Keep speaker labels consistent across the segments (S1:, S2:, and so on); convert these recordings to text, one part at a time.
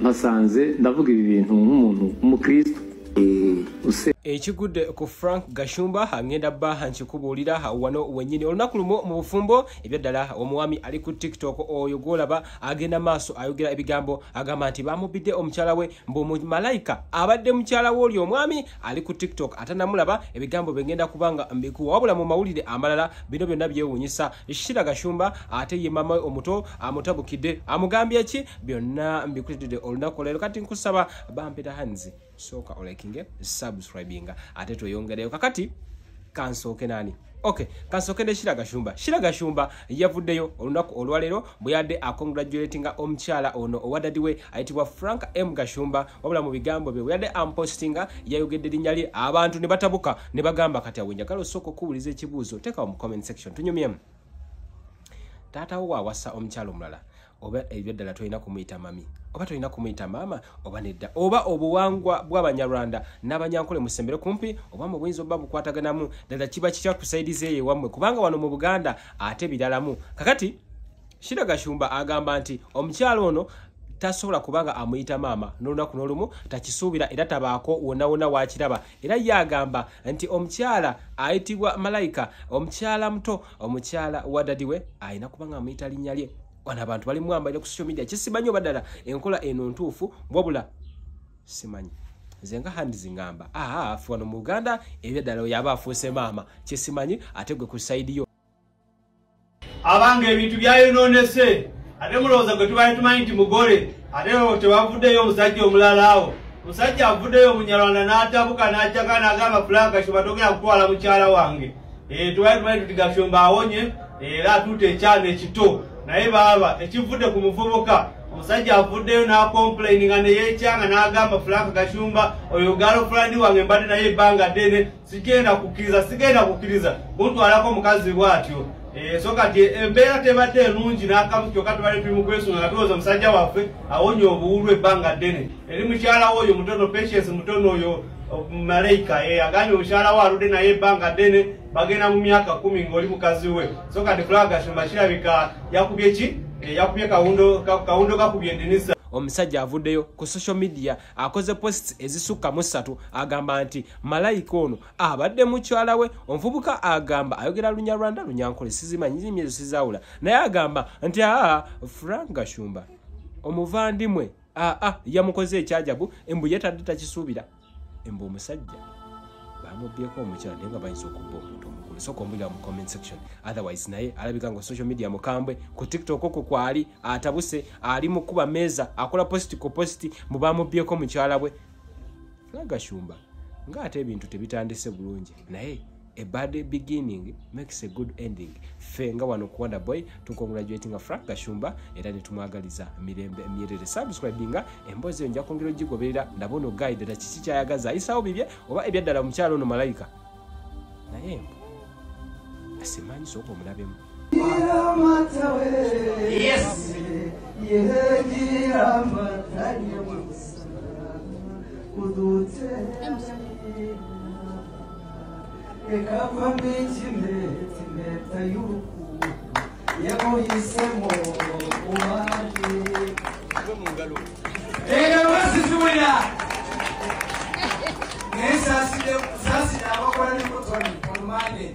S1: mpasanze ndavuga ibi bintu nk'umuntu umukristo
S2: ekigudde ku Frank Gashumba angenda baha nkikubuulira wano wenyini olunaku lumu mu bufumbo ebyaddala omwami ali ku TikTok oyo golaba agenda maaso ayogera ebigambo agamba nti bamubidde omukyala we malayika abadde mukyala we oli omwami ali ku TikTok atanamulaba ebigambo bengenda kubanga mbikuwa wabula mu mawulire amalala bino byonna byewuunyisa Shira Gashumba ate ye mama we omuto amutabukidde amugambye ki byonna mbikuletedde olunaku leero kati nkusaba bampeta hanzi soka olikinge subscribinga ate toyongereyo kakati kansoke nani okay kansoke ne Shira Gashumba yavuddeyo olunaku olwalero buyadde congratulatinga omukyala ono owadadiwe ayitibwa Frank M Gashumba wabula mu bigambo bye buyadde ampostinga yayogedde linnyali abantu ne batabuka ne bagamba kati awenjagala soko kubuliza ekibuuzo teka mu comment section tunyumyemu tata wa wasa omukyala omulala oba ebyaddala toyina kumuyita mami oba toyina kumuyita mama oba nedda oba obuwangwa bw'abanyarwanda n'abanyankole musembere kumpi oba mu buyinza oba bukwataganamu ddala kiba kikya kusaidiza eyo wammwe kubanga wano mu Buganda ate biralamu kakati Shira Gashumba agamba nti omukyalo ono tasobola kubanga amuyita mama n'olunaku n'olumu takisuubira era tabaako wonna wakiraba era yagamba nti omukyala ayitibwa malayika omukyala muto omukyala wadadiwe ayina kubanga amuyita linnya lye wana abantu bali mwamba ku social media kisimanyi badala enkola eno ntuufu wabula simanyi zenga handi zingamba afu wano mu Uganda ebyaddala yaba afuuse maama kisimanyi ategwe ku side yo
S3: abange ebintu byayononese ate mulowooza gwe tubaye tumanyi nti mugole ate tewavuddeyo omusajja omulala awo musajja avuddeyo Munyarwanda n'atabuka n'akyaka n'agamba Frank Gashumba togenda kutwala mukyala wange tubaye tumanyi tuti Gashumba awonye era atuute ekyana ekito naye baba ekivudde ku muvubuka omusajja avuddeyo n'acomplaininga ne yeekyanga n'agamba Frank Gashumba oyo girlfriend wange mbadde naye ebbanga ddene sigenda kukkiriza kuntwalako mukazi bw'atyo so kati embeera tebadde ennungi n'akamu kyokka tubadde tuli mu kwesunga nga tulowooza omusajja waffe awonye obuwulwa ebbanga ddene eri mukyala we oyo mutono Patience mutono oyo malayika agambye omukyala we aludde naye ebbanga ddene bagenda mu myaka 10 ng'oli mukazi we so kati Frank Gashumba kirabika yakubye ki yakubye kawundo kakubye endinisa
S2: omusajja avuddeyo ku social media akoze posts ezisukka mu 3 agamba nti malayika ono abadde mukyala we omuvubuka agamba ayogera Lunyarwanda Lunyankole sizimanyi zimyezo sizawula naye agamba nti Frank Gashumba omuvandimwe yamukoze ekyajabu embu yetadde takisuubira embu omusajja bamubyeko omukyala naye nga bayinza okubba omuntu omukulu soko mbulira mu comment section otherwise naye alabika nga social media mukambwe ku TikTok okwo kwali atabuse ali mu kuba meza akola post ku post mu bamubyeko mukyala we Frank Gashumba nga ate ebintu tebitandise bulungi naye a bad beginning makes a good ending fenga wano ku Wonder Boy congratulating Frank Gashumba era netumwagaliza mirembe myerere subscribinga embozi nja kongero gigoberera ndabono guide da kiki kyayagaza isawo bibye oba ebyaddala mukyalo no malayika naye asimanyi soko mulabemu
S3: yes
S4: Ekava mbichimeti meta yuku Yemo yisemo uwadi wasi zuwina Sasi na wakwana ni kutoni Kumane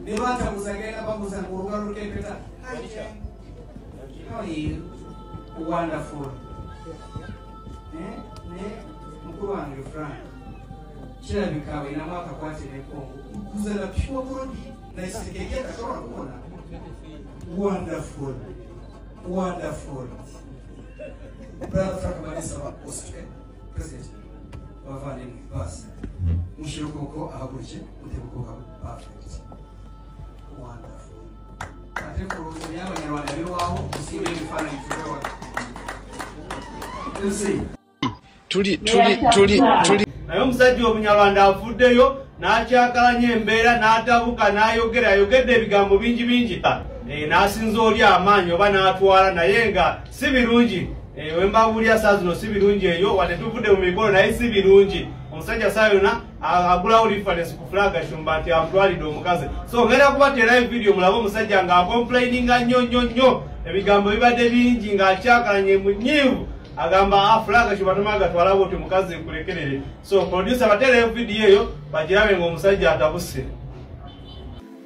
S4: Nibata musagena babuza nguruga rukepeta How are you? Wonderful Mkuru wangu Frank Shira bikawe na mwaka kwati nekongo kuzala pure body na isikeke kashora kuona wonderful brother Frank Manisa wa Australia president wavane basi mushiroko ahagurije utebuko perfect wonderful ate ko y'abanyarwanda biwaho usibe bifana bituwa
S2: tuli
S3: naye omusajja Omunyarwanda avuddeyo n'akyakalanya embeera n'atabuka n'ayogedde ebigambo bingi n'asinza oli amaanyi oba n'atwala naye nga si birungi wembabuulya saa zino si birungi eyo wadde tuvudde mu mikolo naye si birungi omusajja sayona agulawo reference ku Frank Gashumba nti amutwalidde omukazi so ngenda kubateerayo video mulabe omusajja ng'acomplaininga nnyo ebigambo bibadde bingi ng'akyakalanye munyiivu agamba Frank Kashumba tumaga twala bote mukazi kulekerere. So producer batele video eyo bagirabe ngo musajja atabuse.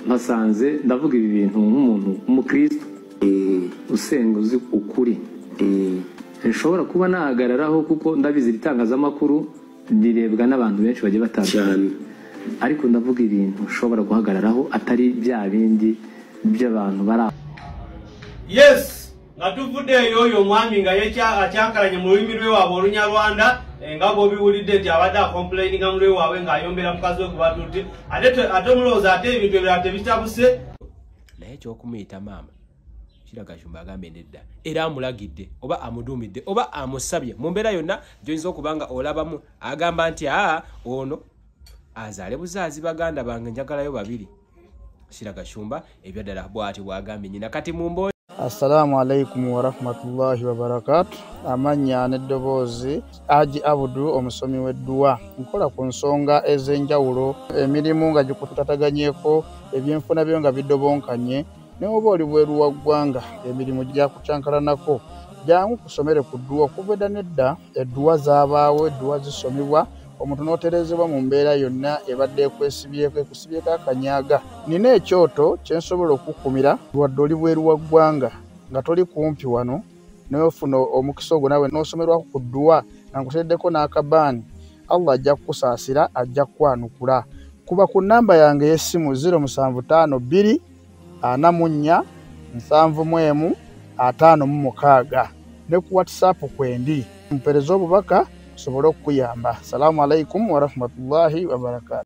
S1: Nasanze ndavuga ibi bintu nk'umuntu umukristo usenga uzi ukuri. Nshobora kuba nahagararaho kuko ndabizi itangazamakuru direbwa n'abantu benshi bagiye batandukanye. Ariko ndavuga ibintu ushobora guhagararaho atari bya bindi by'abantu bara.
S3: Yes, natuvude yoyo mwami nga acyankaranye mu rurimi rwe wabo Olunyarwanda ngabo biwulidde nti abadde complaining amulwe wawe nga ayombera mukazi we kubatuti ate muloza ate ebintu byate bitabuse
S2: naye kyokumuyita maama Kira Kashumba agambe nedda era amulagidde oba amudumidde oba amusabye mu mbeera yonna gy'oyinza okubanga olabamu agamba nti ono azaale buzaazi baganda bange njagalayo babiri. Kira Kashumba ebyaddala bw'ati bw'agambye nyina kati mu mboyo.
S5: Assalamu alaikum wa rahmatullahi wa barakatuh. Amanya n'eddoboozi Haji Abudu omusomi w'edduwa. Nkola ku nsonga ez'enjawulo emirimu nga gikutataganyeko ebyenfuna byo nga bidobonkanye ne oba oli bweru wa ggwanga emirimu gyakucankalanako jangu kusomere ku dduwa okuva edda nedda edduwa zaabaawo edduwa zisomibwa omuntu n'oterezebwa mu mbeera yonna ebadde ekwesibyeko ekusibyeko akanyaaga. Nina ekyoto kyensobola okukumira wadde oli bweru wa ggwanga nga toli kumpi wano n'ofuna omukisa ogwo nawe n'osomerwako ku dduwa nga nkuteddeko n'akabaani, Allah ajja kukusaasira ajja kukwanukula. Kuba ku nnamba yange y'essimu 075 2 44 751 ne ku WhatsApp kwendi mpereza obubaka sobolo kuyamba. Assalamu alaikum wa rahmatullahi wa barakatuh.